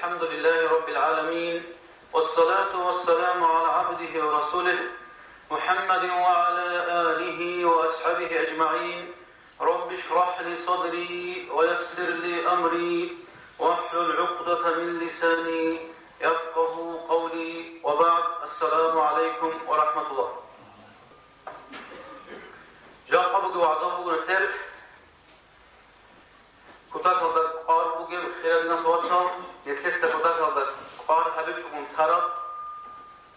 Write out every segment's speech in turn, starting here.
الحمد لله رب العالمين، والصلاة والسلام على عبده ورسوله محمد وعلى آله وأصحابه أجمعين. رب اشرح لي صدري ويسر لي أمري واحلل عقدة من لساني يفقه قولي، وبعد. السلام عليكم ورحمة الله. جاء وعظام نسير كتاك هذا قار بوجي خيرنا توصل يتلت كتاك هذا قار حبيبكم ترى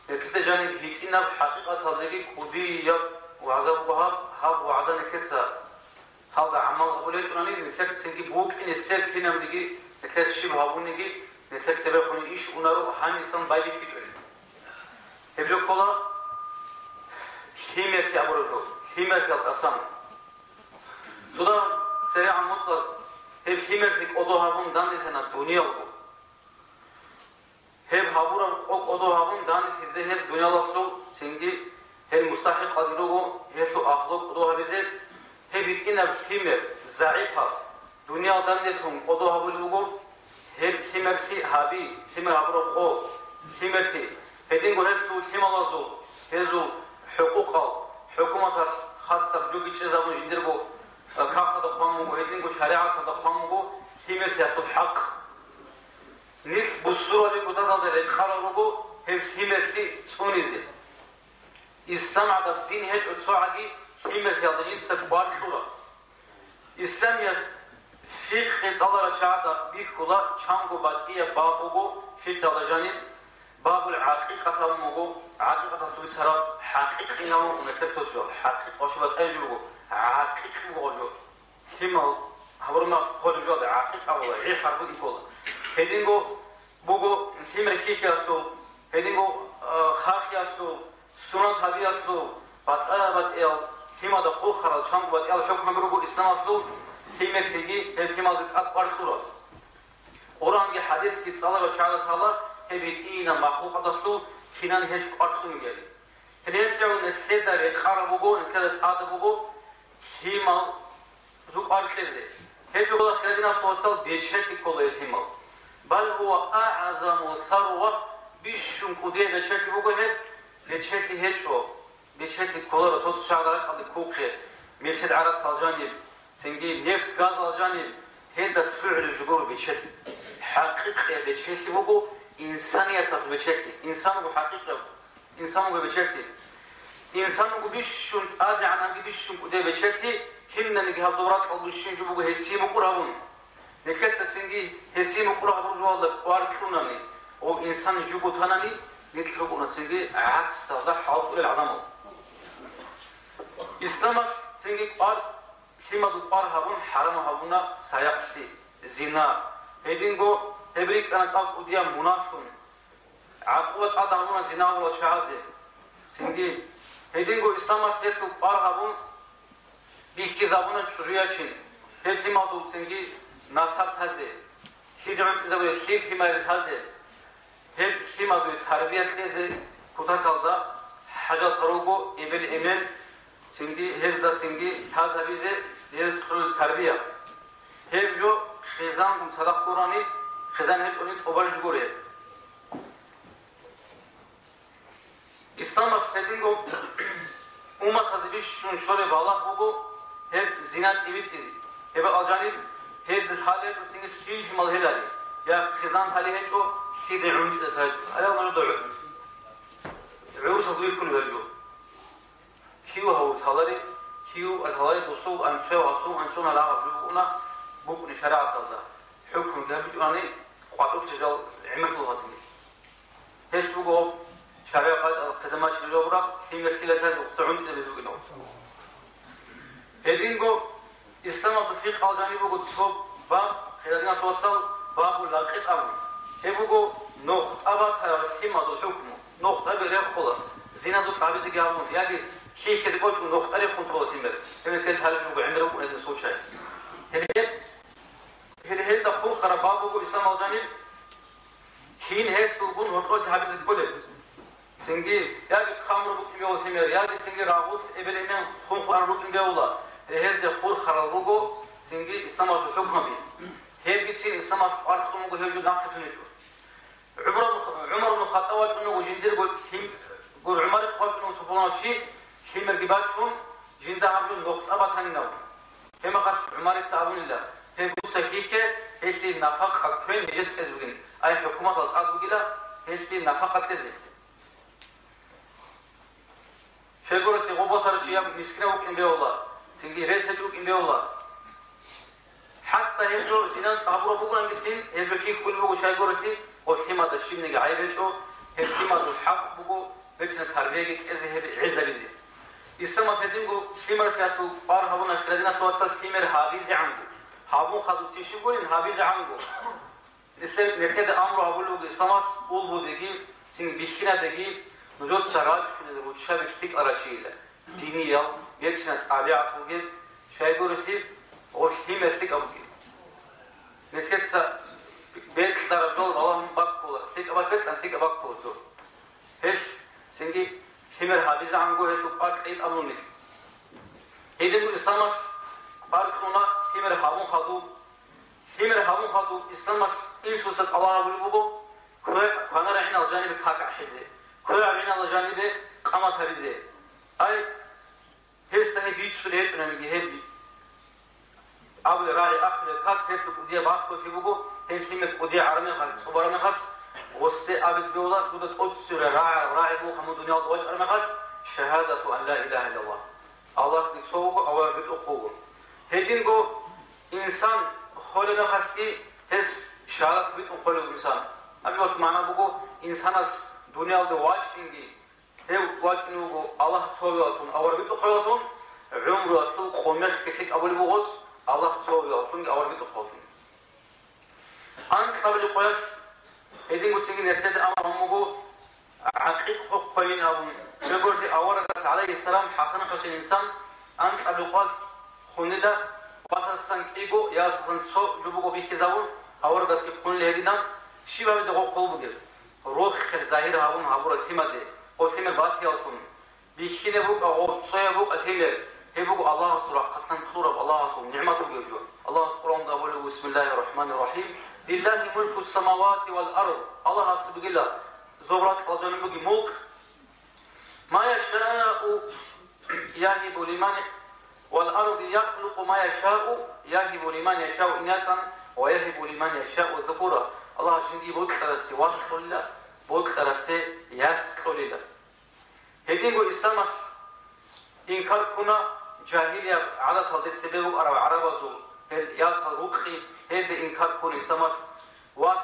يتلت جانب هيتنا بحقيقة هذا كودي يب وعظام بها هاب وعظام يتلت هذا عمل قبولي توني يتلت سنجي بوك إن السير كنا بنيجي يتلت شيء بهابون نيجي يتلت سبب إيش ونارو هم إنسان بايبي كتير هبجو كلا هيمة في أمره هيمة في الأسام سودا سريع مطلق هب هيمة في أدو هابون داني ثنا الدنيا وو هب هابورا أدو هابون داني في زهر الدنيا لسلو سنجي هل مستحق قديرو هسلو أخلاق أدو هبزه هب يتكنا هيمة زعيفة دنيا داني ثم أدو هابولو هب هيمة في هابي هيمة هابورا قو هيمة في هدين قهسلو هيمة لازو هزو حقوق حكومة خاصة بجوجي تشزابون جندربو كافة دقامو هيدين شريعة دقامو هيمة سياسة الحق نيل بالصورة اللي قدرنا هذا القرارو هم هيمة في تونيزي إسلام على الدين هج أتصاعدي هيمة في الدين سكبار شورا إسلام في خيط الله رجعنا بيخلا شامو بدقية بابو في تلاجانين باب العقيقة موجو عقيقة تويسرا حقيقة نامو نكتبتوسيو حقيقة وشبات أجلو عقيقة موجو ثمال هورنا خالجوا عقيقة ولا غير حرب يقول هدينغو بوجو ثمر كيكاسو هدينغو خاخياسو سنة هبياسو بات إل ثما دخول خرج شام بات إل حكم بروجو إسلام أصلو ثمر سيجي ثما أكبر صورة قرآن کے حدیث کی صلاة وشهادة الله هبيت إينا مخلوقات أصلو كنان هش قرطو مجالي هنيش جاو نسيدا ريخارا بوغو نسيدا تادا بوغو هيمال زوك أركزي هجو بلا خيرنا صوصال بيشهتي كله هيمال بل هو أعظم ثروة بيشون كوديه بيشهتي بوغو هب بيشهتي هجو بيشهتي كله رتوت شعرات على كوكي ميسد عرات الجانب سنجي نفط غاز الجانب هذا فعل جبور بيشهتي حقيقة بيشهتي بوغو إنسانية بيشهتي إنسان حقيقة إنسان بيشهتي إنسان بيشون آدي عن بيشون كوديه بيشهتي كنا نجيب دورات البشين جبوا هسيم قرابون نكتة سنجي هسيم قرابون جوال واركونني أو إنسان جبوا ثاني نتلقون سنجي عكس هذا حاضر العظمة إسلام سنجي قار كما دقار هبون حرام هبونا سيقسي زنا هيدينغو هبريك أنا تاب وديا منافون عقوبة أدامونا زنا ولا شعازي سنجي هيدينغو إسلام خيرتو قار هبون بيشكي زابونا تشريا چين هل ما دو سنجي نصحاب هذه شيء زابونا شيء ما هذه هل ما دو تربية كذا كوتا كذا حاجة تروقو إبل إمام سنجي هزدا سنجي هذا بيزه هز تربية هل جو خزان كم صدق قراني خزان هج أني تقبل جوري إسلام أخذينكو أمة تدبيش شون شوري بالله بوجو هب زينات إبيت إزي هب الجانب هب الحالة وسنجي شيء مال هلالي يا خزان حالي هنجو شيء دعوم تزهج على ما ندعو عروس هذول كل برجو كيو هو الحالي كيو الحالي بصوب أنشوا وصوب أنشونا لا عجبونا بوك نشرع الله حكم ده بيجو أنا قاطع تجال عمل الوطني هش بوجو شرع قاد الخزمات شلو برا في مرسلة هذا وقتعون تلبسوا إنه هدينغو إسلام التفريق على جانبه قد صوب باب خلالنا توصل باب لاقط أبو هبوغو نقط أبا ترسيم هذا الحكم نقط أبي ريخ خلا زينا دو تعبيز جامون يعني شيء كده قلت نقط أريخ خنطرة سيمر هم كده حالش بوجو عمره وإذا صوت شيء هل دخول خرابابوغو إسلام على جانب كين هيك تلقون هرقات حبيز البلد سنجي يعني خمر بوك إنجاو سيمر يعني سنجي راغوت إبل إنن خنقر بوك إنجاولا هز دخول خرابوغو سنجي إسلام على الحكم بي هب بيتين إسلام على الحكم بوجو هجو نقطة نجوا عمر بن الخطاب أنه وجندير قول عمر خوش أنه تبغون شيء شيء مرجباتهم جندا عبدون نقطة أبتهنوا هم قص عمر يتسابون الله هم قص كيكة هسلي نفقة كل نجس أزبين أي حكومة الأرض بقيلا هسلي نفقة تزين شيء يقول سي غبو صار شيء مسكنا وك إن الله سنجي رئيس هجوك إن الله حتى هسلو زينان أبورا بقول أنك سين هسلو كي كل بقول شيء يقول سي وحيمة الشيء نجى عيبه حيمة الحق بقول بس نتربيه جت إزه عزة بزي إسلام أفيدينكو سليمر فياسو بار هابون أشكالنا سوات سليمر هابيز عنده هابون خدو تيشيقولين هابيز عنده إسلام نكتة أمر هابولو إسلام أول بوديجي سين بيشكنا دقي نزود سراج كنا نروت شاب شتيك أراشيله دينية يكسنت أبيعت وجد شايقول سليم أو سليمر شتيك أبوكي نكتة بيت درجول الله بقول سليك أبغى أنتيك أبغى هش سنجي همر حافظ عنگو هشو پارک اید امونیس. هیدنگو اسلامش پارک اونا همر هامون خادو اسلامش این سوست الله ربی بگو کانر عین الجانب کاک حزه کور عین الجانب قامت حزه ای هسته بیچ شلیت نمیگه هب ابل راعي اخر کاک هسته کودی باس کو فی بگو هسته می کودی عرمی خالص صبرانه خاص وسط أبز بيولا قدرت أتسر راعي بو خمود دنيا ضوج أرمخش شهادة أن لا إله إلا الله الله بيسوق أو بيتأخوه هدينكو إنسان خالنا خشكي هس شهادة بيتأخوه الإنسان أبي بس معنا بقول إنسانس دنيا ضوج إنجي هو ضوج إنه الله تسوياتون أو بيتأخوهاتون عمره أصل خمخ كشيك أول بغص الله تسوياتون أو بيتأخوهاتون أنت قبل قياس هذين قلت سجين يرتد أمرهم وجو عقيق حق قين أو يقول في أورث عليه السلام حسن حسين إنسان أنت قبل قال خندا واساسا كيجو يا أساسا سو جبوا بيك زاون أورث كي خن لهدينا شيء بس جوا قلوب جل روح ظاهر هون هابور الثمة أو ثمة باتي أصلا بيخيل بوك أو صيا بوك الثمة هبوك الله سورة قسم خطورة الله سورة نعمته بيرجو الله سبحانه وتعالى بسم الله الرحمن الرحيم لله ملك السماوات والأرض الله سبحانه الله زبرات الجنة بقي ملك ما يشاء يهب لمن والأرض يخلق ما يشاء يهب لمن يشاء إناثا ويهب لمن يشاء ذكورا الله شندي بوك ترسي واشق الله بوك ترسي يثق الله هدينغو إسلامش إنكار كنا جاهلية على تلدت سببك عرب زول ياس الرقي هذا إنكار كون إسلامش واس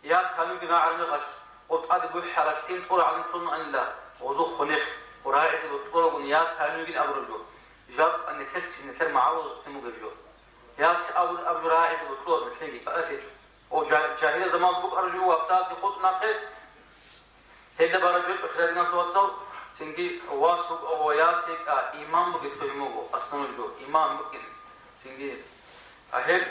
ياس كانوا جنا على نقش وتقعد بحرشين طول على نصون أن لا وزوج خنخ وراعي بطول ياس كانوا جنا أبرجو جاب أن نتلت معاوض تمو برجو ياس أبو راعي بطول مثلي كأسج أو جاهلية زمان بوك أرجو وأفساد يخوض ناقد هذا برجو أخرجنا سواسو سنجي واسوق أو ياسك إمام بكتيموجو أصلا جو إمام ممكن سنجي أهل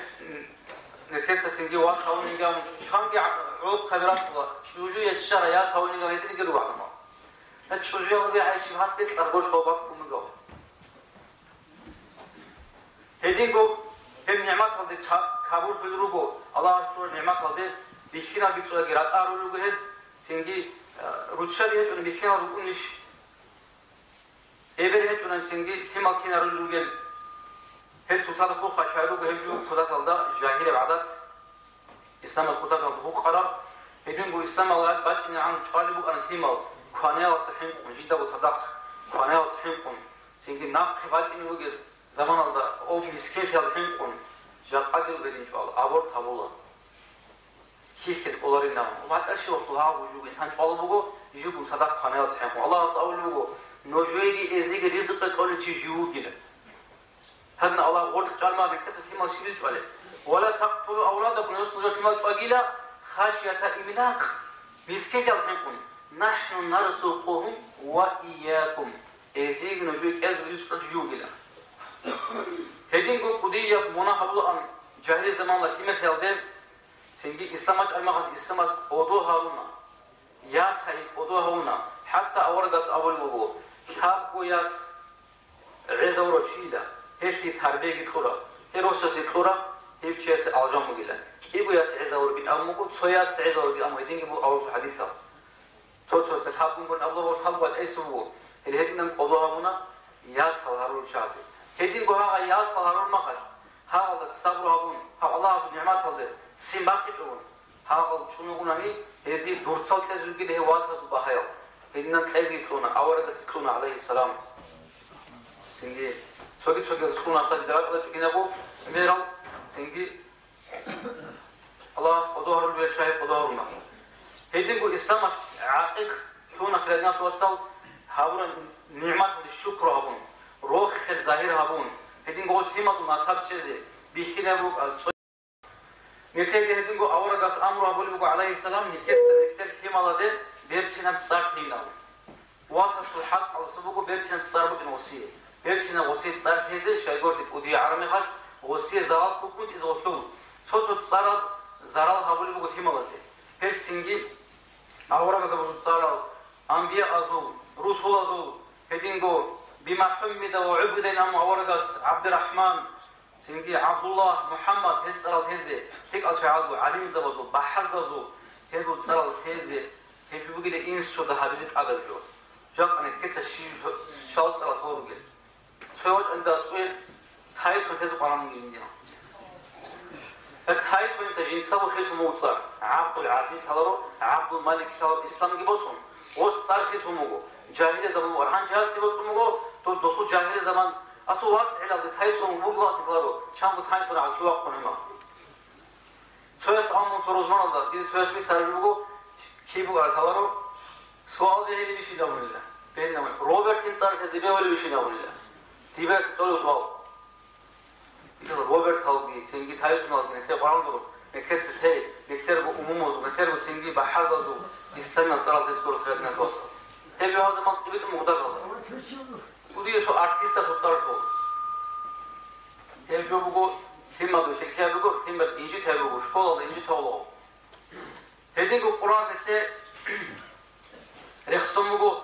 نتيجة سنجي واس هوني جام شانجي عروض خبرات الله شوجو يتشرى ياس هوني جام هيدي قالوا بعضنا هتشوجو يلا بيعيش هاس بيت أربوش خوابك ومجو هيدي جو هم نعمات هذي كابول في الروجو الله سبحانه نعمات هذي بيخينا بيتسوى جرات أرولوجو هز سنجي روتشاري هج أن بيخينا روكونش إبرة هج أن سنجي هم أكينا رولوجل هل تصادقوا خشارو بهجو خدات الله جاهل بعدات إسلام خدات الله هو قرار هدينغو إسلام الله باج إن عن طالبو أنا سيمال كانوا صحيح جدا وصدق كانوا صحيح سنجي ناق باج إنه وجد زمان الله أو في سكيش الحين جا قادر بدين شو الله أبور تابولا كيف كده أولاري نام وبعد أشي وصلها وجو إنسان شو الله بقول يجوا صدق كانوا صحيح الله أصلا بقول نجوي إزيك رزق كل شيء جوا كده هذا الله قلت قال ما بكسر ما شيء عليه ولا تقتلوا أولادكم يصنعوا ما شاقيلا خشية إملاق مسكين الحين نحن نرزقهم وإياكم إزيك نجوي كأز رزق جوجلا هدينكو قدية منا حبل أن جاهل الزمان لا شيء مثل ده سنجي إسلامات المغرب إسلامات أدو هارونا ياس هاي أدو هارونا حتى أورجس أول وجو شاب وياس عز ورشيدا هشي تربية كثورة هروسس كثورة هيفشيس ألجام مجيلا كيبو ياس عزاور بين أمكو صياس عزاور بين أمو يدين كيبو أول حديثا توتو تلحقون كن أبلا وتلحقوا الأسبوع اللي هدنا قضاها منا ياس هارون شازي هدين قها ياس هارون مخش هذا الصبر هون ها الله سبحانه نعمات الله سيمباكي جون هذا شنو قلناني هذه دورسات لازم كده هي واسطة سبحانه هدنا تلازي ترونا أورد سكرونا عليه السلام سنجي سوكي سكرونا خد دارك لا تكينا بو ميرال سنجي الله قدوه ربي شايف قدوهنا هدين قو إسلام عاقق كونا خلال الناس وصل هابون نعمات الشكر هابون روح الظاهر هابون هدين قو سيمات ونصحاب شيء بيخينا بو نتلاقي هدين قو أورغاس أمره هابون بو عليه السلام نتلاقي سيما لدين بيرتشينا بتصار فينا واصل الحق على سبوكو بيرتشينا بتصار بو إنوصية بيرتشينا وصية تصار فيزي شايقور تبقودي عرمي خاش وصية زرال كوكوت إذا وصلوا صوتو تصار زرال هابون بو سيما لدين هل سنجي أورغاس أبو تصار أنبياء أزول رسول أزول هدين قو بما حمد وعبد أم أورغاس عبد الرحمن سنجي عبد الله محمد هل تصار هزي ثق الشعاد عليم زبزول بحل زبزول هزو تصار هزي هل بيقول لي إنسو ده هبزت عدل جو جاك أنا كتير شيء شال تصار ثور قل سويت عند أسويل هايس وتهزو قرام جيندنا الهايس وين سجين سووا خيس موتصار عبد العزيز هذا عبد الملك شال الإسلام جبصهم وصار خيس موجو جاهلية زمان ورهان جهاز سيبوت موجو تو دوسو جاهلية زمان أصو واسع على الهايس وموجو واسع هذا شام بتهايس ولا على شواق قنما سويس أمم تروزمان الله دي سويس بيسار موجو كيبو على هذا سؤال ده اللي بيشيل دون الله بيننا روبرت إنسان كذبه ولا بيشيل دون الله تبى تقول سؤال إذا روبرت هالجي سنجي تهايس وناس نكتب فراندرو نكتب هاي نكتب أموموز نكتب سنجي بحزازو إسلام صار تذكر خير ناس وصل هذا هذا ما تبيت مقدار ودي سو أرتيست تطلعه هذا جو بقول ثم هذا شكله بقول ثم إنجيل هذا بقول شكله إنجيل تولو هذا جو قرآن نسله رخصم بقول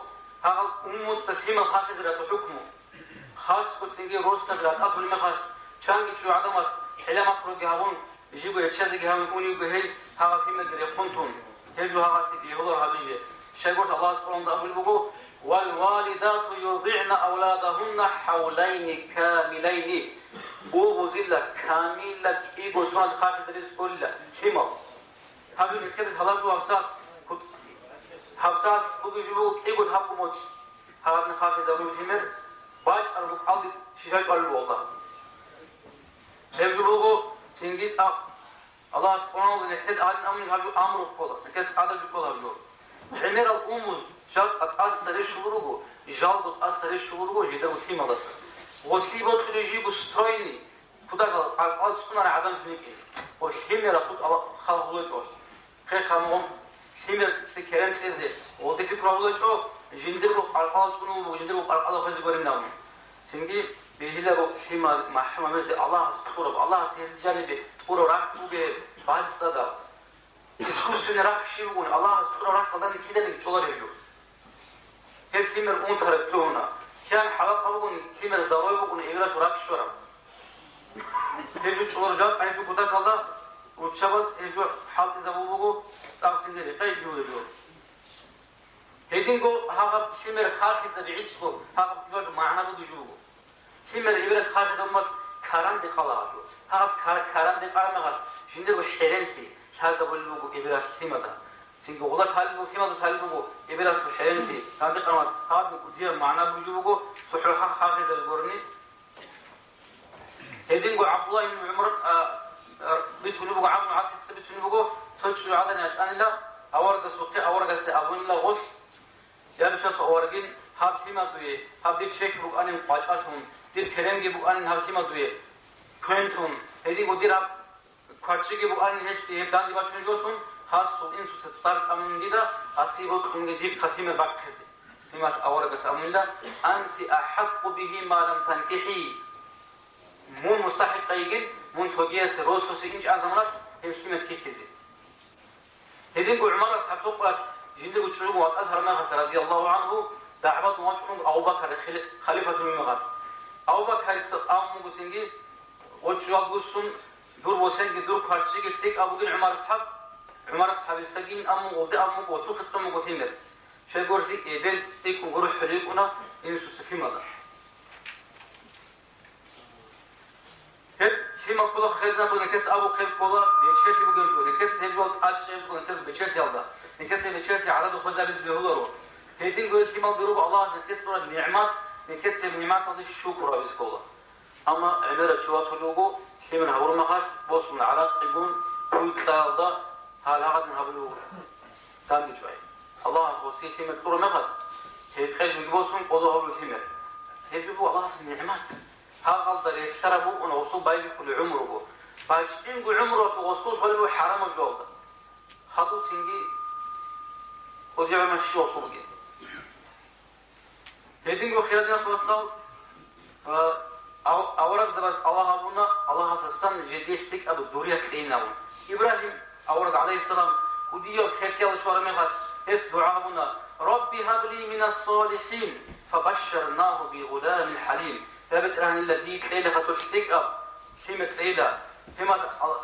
هذا أمور تسليم الحافظ رأس حكمه خاص كل سنجي روست رأس أطول ما خاص شانك شو عدمه حلا ما كروجي هون يجيبوا يتشازي هون يكونوا بهيل هذا في مدري خنتون هجوا هذا سيدي هو هذا بيجي شايفوا الله سبحانه وتعالى بيقول والوالدات يرضعن أولادهن حولين كاملين وبوزيلا كاملة إيجو سؤال خافض رزق كله شيما هذا كده هذا هو حفصات بوجي جلوك إيجو تحب موت هذا خافض زوجي تمر باج أربك عالي شجاج قلبه الله سيجلوكو سنجيت الله سبحانه وتعالى نكتد آدم أمين هذا أمر كله نكتد هذا جو كله بيو عمر الأموز جال أتأثر الشغلوكو جال أتأثر الشغلوكو جدا وثيم الله سر وثيبات خليجي بسترايني كذا قال قال سكون عدم فيك وثيم رخوت خلق الله جوش خير خامهم ثيم سكران كذا وده في الله جو جندرو قال سكون وجندرو قال الله خزي برينا سنجي بهلا شيما محمد مزي الله سكورب الله سيد جانبه تقول راك بوجه بعد صدا إسكوسون راك شيبون الله سكور راك قدام كده نجولار يجو هل ثمر أنت هربتونا كان حلقة بقول ثمر زداوي بقول إبرة راك شورا هل جو شلور جات هل جو كذا كذا وتشابس هل جو حال إذا بقول صار سندري قاي جو يجو هيدينغو هذا ثمر خارج زبيعت سو هذا جو معنا بيجو ثمر إبرة خارج دمت كاران دخلاجو هذا كاران دخلامه şimdi bu herensi şahsa bulduğu ibras simada çünkü ola şahlı simada şahlı bu ibras herensi tabi kamat hadi kudiye mana bujugo suhuha hafiz al-Qurni hedin bu Abdullah ibn Umar bitunu bu Abdul Aziz bitunu bu soçlu adan açanla awarga suqi awarga iste avunla gos ya bir şey awargin hab simada duye hab dik çek bu anin qaçasun dir kerem gibi bu anin hab simada duye kentun hedin bu dir Karşıki bu an hepsi hepten diye başlıyorsun. Hasıl insu start amundida asibo tunge dik khatime bakkezi. Nimas awragas amunda anti ahqqu bihi ma lam tankihi. Mun mustahik qaygin mun sogiyas rosusi inç azamat hepsi metkezi. Hedin bu Umar ashab toqlas jinde bu çocuğu muat azhar ma khas radiyallahu anhu da'vat muçun Abu Bakr khalifatul mughas. Abu Bakr ammu singi o çocuğu gusun دور وسنج دور كارتشي جستيك أبو جن عمر أصحاب السجين أمو قد أمو وسوق التمو قثيمر شيء قرسي إبل ستيك وجروح حريقنا ينسو سفيم هذا هب شيما كله خيرنا تو نكس أبو خير كله بيشكل بجنجو نكس هجوال أشياء كله نكس بيشكل هذا نكس بيشكل عدد خزر بس بيهولرو هيتين قول شيما ضروب الله نكس طول النعمات نكس النعمات هذا الشكر بس كله أما عبارة شوات اللوجو شيء من هبور مخاش بوس من عراق يقول ويطلع ده هذا من هبلو تام شوي الله سبحانه شيء من طول مخاش هي خرج من بوسهم قضوا هبلو شيء هي شوفوا الله النعمات هذا قدر يشربوا ونوصل باي كل عمره باج إنقو عمره في وصول هلو حرام الجودة هذا سنجي وديع مشي وصول جد هيدينقو خيرنا توصل أورد زبط الله أبونا الله سبحانه جديشتك أبو الدورية كليناون إبراهيم أورد عليه السلام وديع خير كيال شوار مغاش اس دعاء أبونا ربي هب لي من الصالحين فبشرناه بغلام حليم ثابت رهن الذي تلاقي خسوشتك أب شيمة تلاقي هما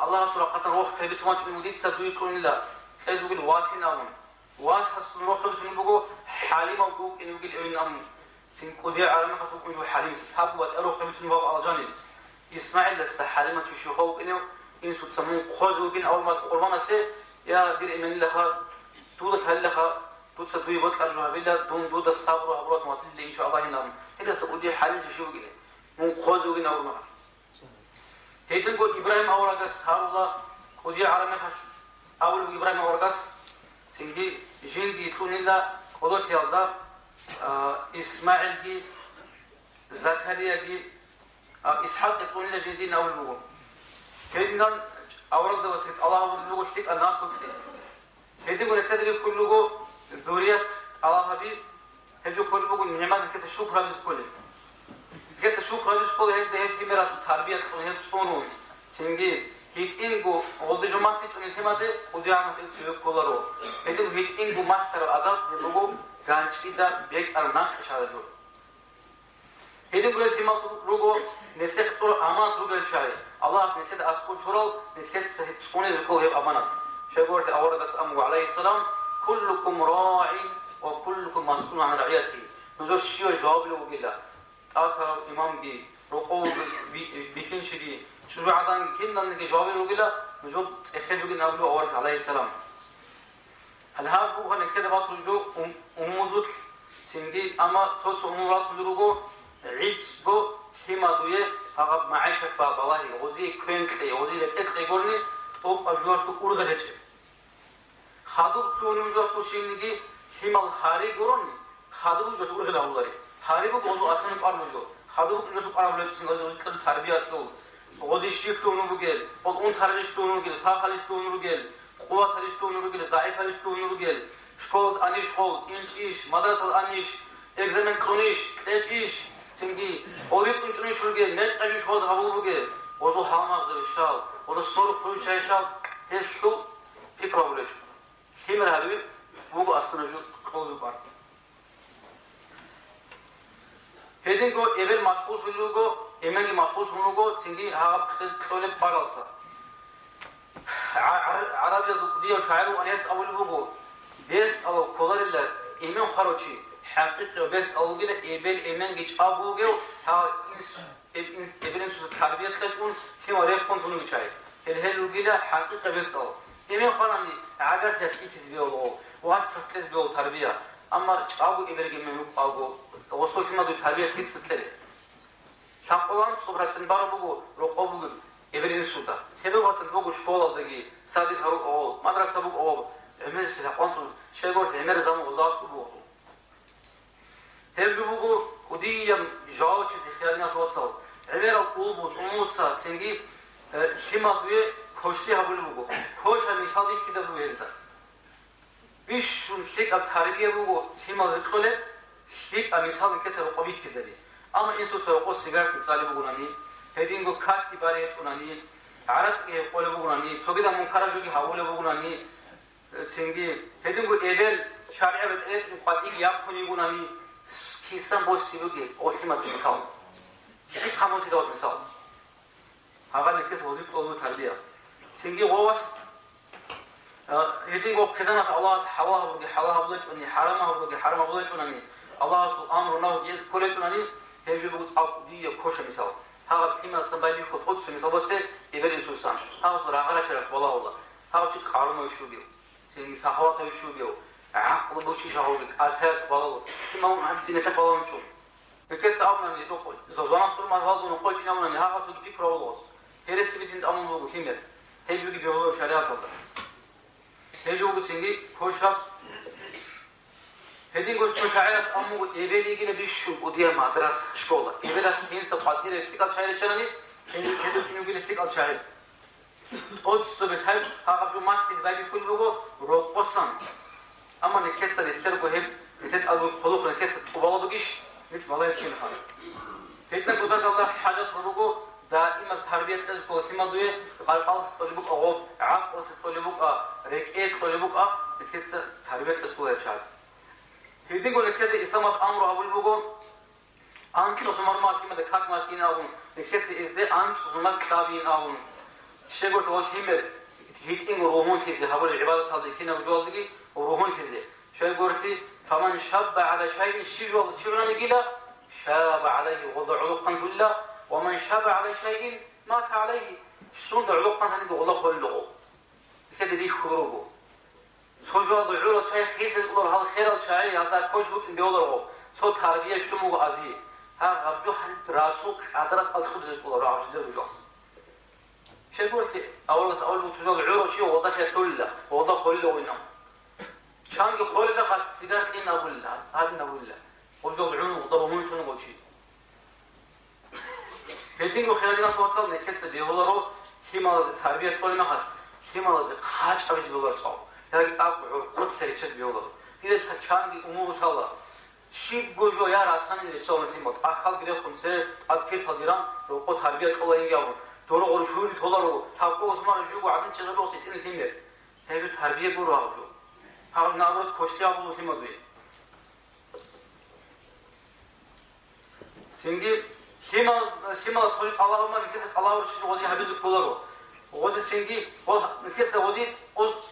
الله رسول قتل روح في بيت سماج من وديت سبدو يقولون لا تلاقي يقول واسين أمون واس حسن روح خبز من بقو حليم أبوك إنه يقول إمين أمون سنقودي على ما خطوك إنه حليم تحب وتأروح خبز من بقو على جانب إسماعيل لست حليمة تشوفه إنه إنسو تسمون خوزو بين أول ما قربان شيء يا دير إمين الله تودت هل لها تود سبدو يبطل أرجوها بالله دون دود الصبر وأبرات ما تلي إن شاء الله إنهم هذا سبودي حليم تشوفه كده من خوزو بين أول ما هيتن قو إبراهيم أورقس هارولله ودي على مخش أول إبراهيم أورقس سنجي جندي يتلون إلا قدوت يالدا إسماعيل دي زكريا دي إسحاق يتلون إلا جندين أول لغو هيتن أورق ده وسيط الله أول لغو شتك الناس لغتك هيتن قو نتدري كل لغو ذوريات الله هبي هجو كل لغو نعمات نكت الشكر بس كله كيف شكرا بس كل هذا هيك ميراث التربية كله هيك صونون سنجي هيت إنجو أول جمعة تيجي أني سمعت ودي عم تنسيب كلارو هيدو هيت إنجو ماستر أدب يبغو كانش كده بيك أرناك شهادة جو هيدو كل سمعت روجو نتلقى طول أمانة روجو الشاي الله نتلقى أسكت طول نتلقى سكوني زكول هيب أمانة شغورت أورد أمو عليه السلام كلكم راع وكلكم مسؤول عن رعيته نزور شيء جواب له وقيله آخر إمام دي رقوب بيكين شدي شو عدان كنا نيجي جواب الوجلة نجوب إخذ وجن أبلو أورك عليه السلام هل هابو هنكتر بات رجو أموزوت سندي أما صوت أمورات بلوجو عيد جو هما دوية هذا معيشة باب الله غزي كنت غزي لتأكل يقولني طب أجواز كل غلطة خادو كلون أجواز كل شيء نيجي هما الحاري يقولني خادو أجواز كل غلطة الله حاربو غزو أصلاً يقارنجو خادو غزو قارن بلوتسين غزو كل تربية أصله غزي شيء كلونه بقول أون تربية كلونه بقول ساق خالص كلونه بقول قوة خالص كلونه بقول ضعيف خالص كلونه بقول شكول أنيش شكول إنش إيش مدرسة أنيش إكزامن كرونيش إيش إيش سنجي أوليت إنش إيش بقول نت أنيش غزو هبول بقول غزو حامق زي الشال غزو صور كلون شيء شال هالشو فكرة بلوتش هم هذول بوجو أصلاً جو كلونه بقول هيدينغو إبل مشغول في اللوجو إماني مشغول في اللوجو سنجي هاب خلول بارلسا عربي زودية وشاعر وأنيس أول لوجو بيست أو كولر إلا إيمان خروجي حقيقة بيست أول كده إبل إيمان جيش أبو جو ها إبل إنسوس التربية تلاقون في مريخ كون تونو بيشاي هل كده حقيقة بيست أو إيمان خراني عقار تسكيس بيو وقت تسكيس بيو تربية أما أبو إبل جميل أبو وصول فيما دو تربية خيط ستلري شاقولان صبراتن بارو بوغو رقوبو إبل إنسودا تبو باتن بوغو شكولا دقي سادي هاروك أول مدرسة بوغو أول عمر سلاح قانتو شاقورت عمر زامو غزاس بوغو هبجو بوغو ودي جاو چيزي خلال ناس واتساو عمر القلبوز أموتسا تنجي شما دوية كوشتي هبول بوغو كوش مثال دي كده بوغو يزدا بيش شليك أب تربية بوغو شما ذكرولي شيك أمثال نكتة رقابي كذابي أما إنسو ترقو سيجارة مثالي بقولاني هيدينغو كات كباري بقولاني عرق يقول بقولاني سوكيدا منكرجو كي هقول بقولاني تنجي هيدينغو إبل شارع بتأت مقادئ يابخوني بقولاني كيسان بوس سيبوكي قوشي مثال شيك خاموسي دوت مثال هاغان الكيس وظيفة قوم تربية سنجي غواس هدي غو كذا الله حواها بقي حواها بلج أني حرامها بقي حرامها بلج أني الله سو أمر نهو جيز كلج أني هيجي بقول أو دي كوش مثال هاغا بخيمة سنبالي كود قدس مثال بس يبر إنسان هاغا سو راغلا شرك والله هاغا تيك خارم يشوبيو سنجي سخوات يشوبيو عقل بوشي شهوبك أزهر والله كيما هم عم دينا تبالون شو الكيس أمر ني دوق زوزان طول ما هذا نقول إن أمر ني هاغا تيجي بروغوس هرس بيسنت أمر بقول كيمر هيجي بيقولوا شريعة الله هيجي بقول سنجي كوشها هدي قلت مشاعر أمو إبلي كنا بيشو وديا مدرسة شكولة إبلا هين سبقات إلى استقال شاعر شنني هدي كنا بيل استقال شاعر أوتس بسهل هاقف جو ماس إزباي كل لغو روقصان أما نكسر نكسركو هم نتت أبو خلوق نكسر قبلا بقيش مثل ما لا يسكن خان فتنا قدرت الله حاجات لغو دائما تربية أزكو ثم دوي قال طلبوك أغوب عقل طلبوك ركعت طلبوك نكسر تربية أزكو يشاد هيدين قول كده إسلامات أمر أول بقول أنت سوسمار ماشين ماذا كات ماشين أون نكسر إزدي أنت سوسمار كلابين أون شيء قلت واش همر هيتين روحون كذي هقول العبادة هذه كنا وجوال دقي وروحون كذي شيء قلت فمن شاب على شيء الشجوع شبرنا نقيله شاب عليه وضع علقا كله ومن شاب على شيء مات عليه شلون علقا هني والله خلقه كده دي خروجه سوجوا ضعوا شيء خيس يقول هذا خير الشاعر هذا كوش بق بيقولوا سو تربية شو مو عزيه ها غبجو حد راسوك عدرت الخبز يقول راح جدر وجاس شيء قلت أول بس أول بتوجوا ضعوا شيء وضع كله وضع خله وينام شانك خله خاص سيجارة إن أقول لا هذا نقول لا وجوا ضعوا وضربون شنو قول شيء هتيجوا خلالنا توصل نتكلم بيقولوا كيما التربية تقول ما خاص كيما خاج حبيش بيقول صعب هذا أقوى خد سريتشز بيقولوا إذا كان أمور شاء شيء بوجو يا راس هم اللي تسوون في مط أخذ غير خمسة أذكر تديران لو قط تربية الله يجاوب دور غرشوري تدارو تابو زمان جو عدن تجربة وسيط إن فيمر هذا تربية برو هذا هذا نابرد كشتي أبو في مدوي سنجي شما تقول الله ما نكسر الله ورشيد وزي حبيز كولارو وزي سنجي نكسر وزي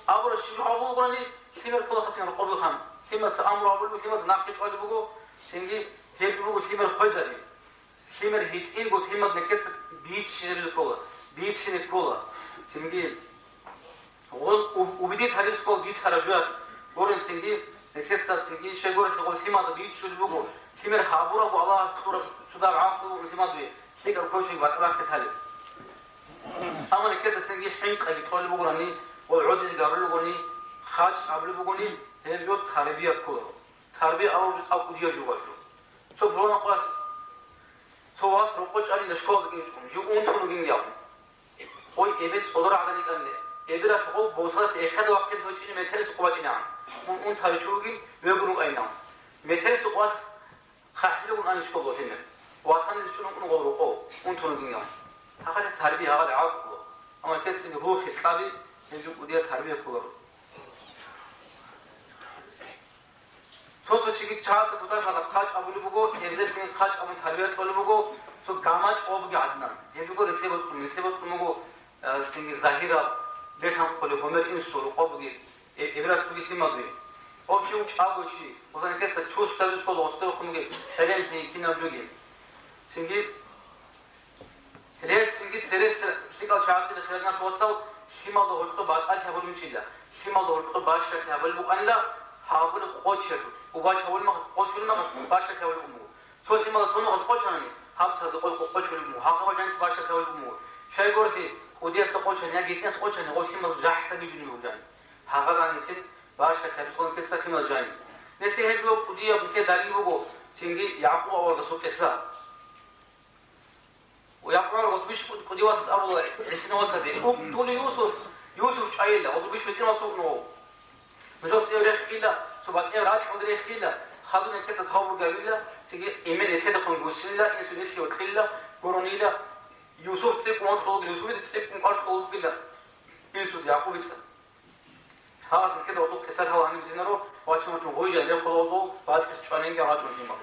أبو رشيد أبو قرني شما كل خطين قبل خام شما تأمر أبو شما ناقش أبو بقول سنجي هيك بقول شما خزري شما هيت إن قلت شما نكسر بيت شيء كولا بيت شيء كولا سنجي وبديت هذا سكول بيت خرجوه قرن سنجي نكسر سنجي شيء قرن شغل شما بيت شو بقول شما حابورا والله استطرق سوداء عاقل وانتما دوي شيء الكوشي بقى كتالي أما نكتة سنجي حنق اللي تقول بقول هني والعودز قبل بقولني خاج قبل بقولني هي جو تربية كله تربية أوجد أو كدية جو بقول سو برونا قاس سو واس رقوش علي نشكال دقيقهم جو أنتم نجين يوم هو إبت صدر عدني كأنه إبت أشغل بوصلة إخذ وقت توجيني مترس قوات نعم من تاريخوجين ويقولون أي نعم مترس قوات خاحلون أنا نشكال وثينه واسان يشونون نقولوا أنتم نجين هذا التربية هذا عقل أما تحس إن روح إسلامي يجب ودي التربية كلها سو شيء كذا تبغى هذا خاج أبولي بقول إذا سين خاج أبو تربية كلها بقول سو جامعة أو بقى عدنا يجب قول مثل بقول سين الظاهرة ده هم كله هم الإنسان أو بقى إبرة سوي شيء ما دوي أو شيء وشاقو شيء مثلا كذا شو ستارز كله وستار خمسة هذا شيء كنا جوجي سينجي هل سينجي سيرس سيقال شاعر في خلالنا سواسو شيما دورتو بعد أشياء بقول مشيلا شيما دورتو بعد شيء بقول بقول هاقول قوتشر وباش هقول ما قوتشر ما باش هقول أمور سو شيما تونو قوتشرني هم سأقول قوتشر أمور هاقول جانس باش هقول أمور شيء قرصي وديس قوتشر يا جيتنس قوتشر نقول شيما زحت تجيني وجاني هاقول عن نسين باش هقول كيسا شيما جاني نسي هجوا وديا بتي داري بقول سينجي يعقوب أول رسول كيسا ويقول رسبيش كدي واسس أبو عسنا واتسدي تقول يوسف شايله وزبيش متين واسوق نو نجوم سيرة خيلا سبات إيراد خندري خيلا خدوا نكتة ثابو قبيلة سيجي إيمان يتكلم عن قصيلة إنسان يتكلم خيلا كورونيلا يوسف تسيب كمان خلود يوسف تسيب كمان خلود قبيلة يوسف يعقوب يسا هذا نكتة وصوت تسال هوا عني بزينارو واتشو ما تشوفه يجي عليه خلاصه بعد كيس شانين جا راجع فيما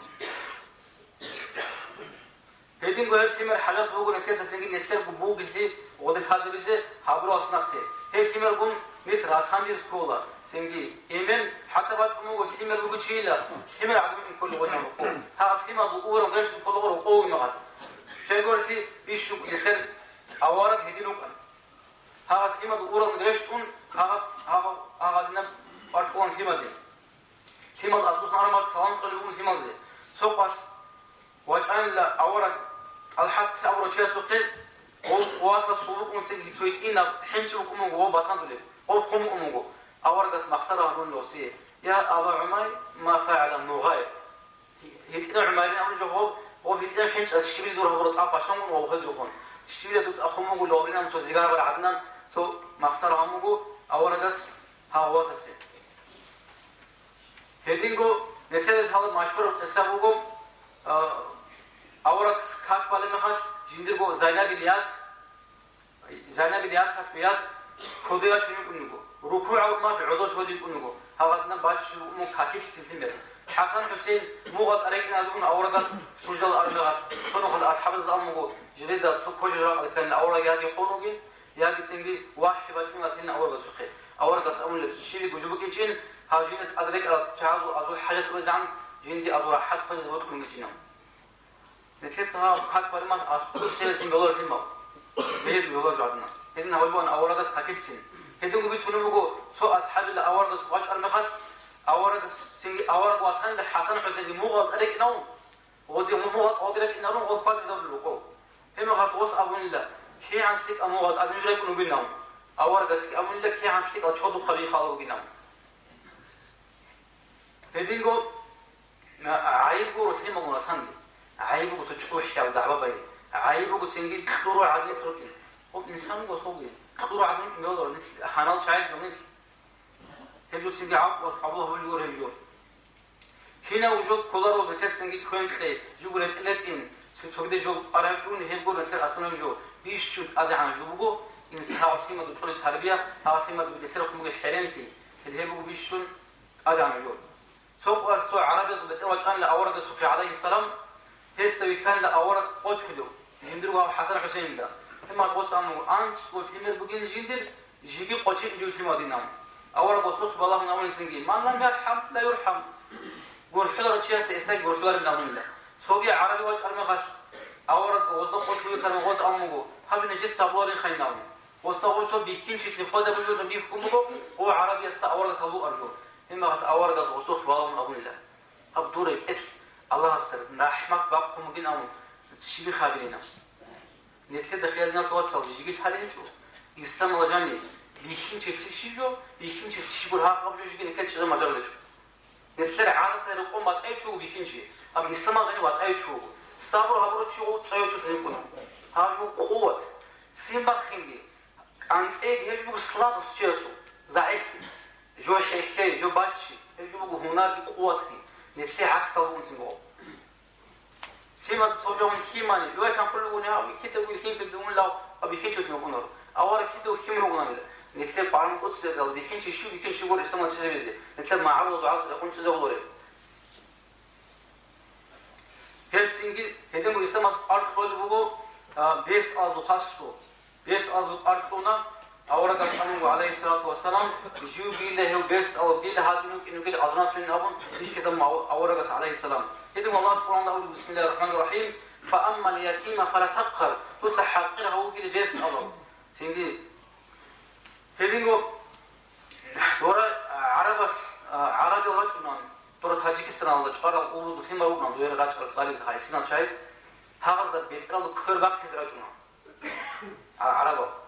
هيدين قهر شيمر حاجات بقول نتيجة سنجي نتشر بوق اللي وده هذا بيزه حبرو أصنعته هي شيمر قوم نت راس هندي سكولا سنجي إيمن حتى بعد كم شيمر بقول شيلا شيمر عدم من كل وجه رقو ها شيمر بقول ونرش بكل رقو ينقص شيء يقول شيء بيشو نتر أوارق هيدين وكان ها شيمر بقول ونرش تون ها دينا أركون شيمر دي شيمر أسبوع نارمال سلام قلبهم شيمر زي سوبر وجعان لا أورق الحق أورو شيء سقيل وواصل الصوب ونسيج سويت إن حنش بكم وهو بسندله هو خم أمه أورق اسم مخسرة هون لوسية يا أبا عمي ما فعل النغاية هيتنا عمالين أمر جواب هو هيتنا حنش الشبيل دور هو رتعب عشان وهو خذلهم الشبيل دوت أخمه لو بينا متوزيجار ولا عدنا سو مخسرة همه أورق اس هوا سسي هيدينغو نتيجة هذا مشهور السبوكم أورق كات بالي مخاش جندربو زينب الياس خات بياس خديا شنو كنوجو ركوع أو ما في عدود هودي كنوجو هذا باش مو كاكيش سنتيمتر حسن حسين مو قد عليك نادون أورق سجل أرجعات كانوا خد أصحاب الزمانو جريدة سوق جرا كان أورق يادي خروجي يادي تنجي واحد بتكون لكن أورق سخي أورق أمون لتشيلي جوجبك إنشين هاجينة أدرك على تعالوا أزول حاجة وزعم جندي أزول حد خذ زبط من جنهم نتيجة خات برمات أسكت سيلسين بلور فيما بيز بلور جادنا هنا هولبان أورغس كاكيلسين هدوم بيت شنو بقول سو أصحاب اللي أورغس واج أرمخش أورغس سينج أورغ واتهن لحسن حسين دي موغل أديك نوم وزي موغل أديك نوم وقت فاضي زبل لوكو هم خاص وص أبون الله كي عن سلك أموغل أبون جريك نوبينهم أورغس أبون الله كي عن سلك أشهد قبيل خالو بينهم هدينغو عيبو رسلي مغنى سندي عيبو تجوح يا دعوة بيه عيبو تسنجي تدور عادي تركين هو إنسان وصوبي تدور عادي يقدر نت حنال شايف نت هيجو تسنجي عبده بيجور هيجور هنا وجود كولار وبنسات تسنجي كوين كلي جوجل تلت إن سوكده جو أرامتون هيجور بنسات أصلا جو بيش شوت أذى عن جوجو إنسان عاصي ما دكتور التربية عاصي ما دكتور خمول حرنسي اللي هيجو بيش شون أذى عن جو سوق عربي زبط وجهان لأورق السوق عليه السلام هستوي كان لأورق قتله جندر حسن حسين ده ثم قص أنه أنت وتمر بقين جندر جيبي قتل يجوا في مدينة أورق السوق بالله من أول سنجي ما لم يرحم لا يرحم قول حضر تشيست استاج قول حضر من أول الله سوقي عربي وجه المغش أورق وصل قتله كان وصل أمه هذا نجس سبلار خيناوي وصل قتله بيكين شيء خذ بيجوا بيحكمه هو عربي است أورق سبلو أرجو ثم أورق السوق بالله من أول الله أبدور إتل الله السر نحمك بابكم بين أمم تشيبي خابرينا نتكلم دخيل الناس واتسال جيجي حالين شو إسلام الله جاني بيخين تشتري جو بيخين تشتري بقول ها قبل جيجي نتكلم شيء ما جرى لجو نتكلم عادة القوم ما تأي شو بيخين شيء أما إسلام الله جاني واتأي شو صبر هبرو شو تسوي شو تهيكونه هذا هو قوة سيمبر خيني أنت إيه يجيبوا سلاب سجسو ضعيف جو حكي جو باتشي يجيبوا هناك قوة نتلي عكس صوب نسمعه فيما تصوجون خيماني لو كان كل ونها كده ويخين بدون لو أبيخين شو تنقونه أول كده وخيم نقونه ملا نتلي بعرم قدس ده بيخين شو بيخين شو قول استمر تجي بيزي نتلي مع عرض وعرض يكون تجي ولا هلسنجي هدم استمر أرض خال بوجو بيست أرض خاصه بيست أرض أرضنا أورا كان عليه الصلاة والسلام جو بيله هو بيست أو بيله هذا إنه كده أذنات من أبون في كذا مع أورا عليه السلام هذا الله سبحانه وتعالى بسم الله الرحمن الرحيم فأما اليتيم فلا تقهر تستحقره هو كده بيست الله سيدي هذا دورة عربي رجلنا دورة تاجيكستان الله شهر الأولى ثم رجلنا دورة رجل صالح هاي سنة شايف هذا بيت كله كهر بقى رجلنا عربي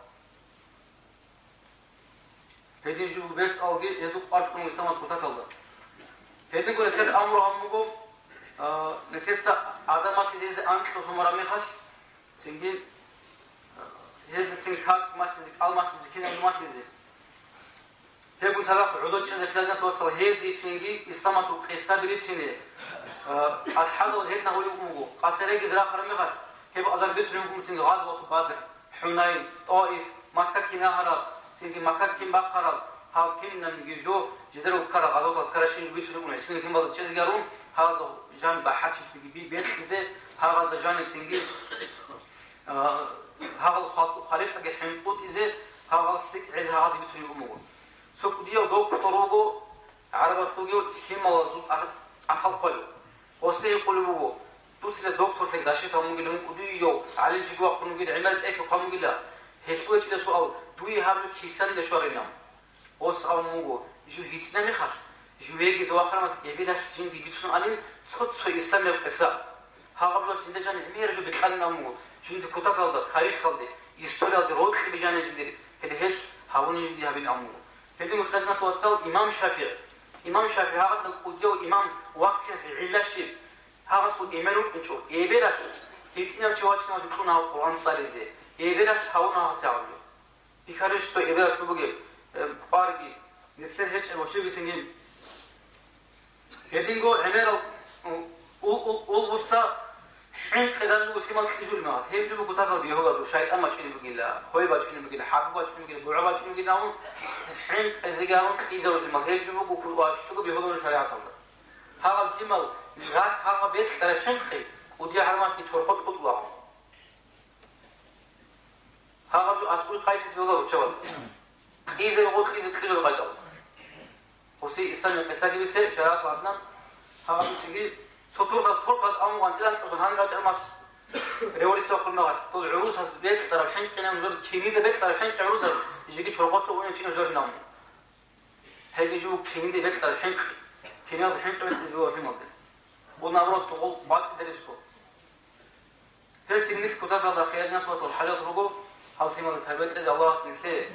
هذه جو بيست أوجي يزوج أرض من مستوى كتاكلدا هذه نقول نتيجة أمر همكو نتيجة آدم ما تزيد أنت تصمم رامي خش سنجين هذا تنكات ما تزيد أل ما تزيد كنا ما تزيد هي بنتلاقى عدود شيء خلالنا توصل هذه سنجي إسلامات وقصة بريد سنة أصحاب وزهدنا هو يومو قصيرة جزرة رامي خش هي بأزر بيت يومكم تنجي غزوة بدر حنين طائف مكة كنا هرب سيدي مكة كم بقرب ها كم نمجي جو جدروا كرا غلط كراشين بيشلون سيدي كم بعض الشيء يقولون هذا جان بحث سيدي بيت كذا هذا جانب سنجي هذا خليفة جحيم قد إذا هذا سلك عز هذا بتسوي أمور سوق ديو دكتوروجو عربة توجو هم وزود أكل خلو وستي يقولوا توصل الدكتور في الداشة تامو قلنا مقديو على شيء وقت نقول عملت إيه قام قلنا هسوي كده سؤال دوي هذا كيسان لشورينا وس أو مو جو هيتنا مخاش جو هيك زواخر ما يبيلاش جين دي بيتسون عليه صوت سوي إسلام يبقى هذا بلوش عند جاني مير جو بيتكلم مو جند كتاب هذا تاريخ هذا يستولى هذا روح اللي بيجاني جندري هذا هش هاوني جندي هبين أمور هذي مخدنا توصل إمام شافعي هذا نقول جو إمام واقف في علاشي هذا صو إيمانه إنشور يبيلاش هيتنا بتشواتنا وجبتنا القرآن صالزة يبيلاش هاونا هساعده بيخرج تو يبيلاش بقول بارقي مثل هيك المشي بيسنين هذين جو عمره وبصا حين خزان لو في ما تجول ما هي جو بقطع بيهودا جو شايد أما تشيني بقيلا هوي بتشيني بقيلا حرب بتشيني بقيلا بعوض بتشيني بقيلا حين خزيجان إذا في ما هي جو بقول شو بيهودا جو شريعة الله هذا الفيمال هذا بيت ترى حين خي ودي على في شرخات قطوة هذا جو أسبوع خايف بيهودا وشوال إذا يقول إذا تخرج الغيطة وسي إسلام فساد بيسه شريعة عدنا هذا بتجي سطور بس أو وانتلان كذا راجع ماش ريوريست أقول ما طول عروس هذا بيت ترى الحين خلينا نجور كيني ده بيت ترى الحين عروس يجي شرخات وين تيجي نجور نام هذي جو كيني ده بيت ترى الحين كيني هذا الحين كمان أسبوع في مدة ونبرة تقول بعد تدرسكم هل سنيت كتاب هذا خيار ناس وصل حاجات رجو هل في مدة تربيت إذا الله سنيت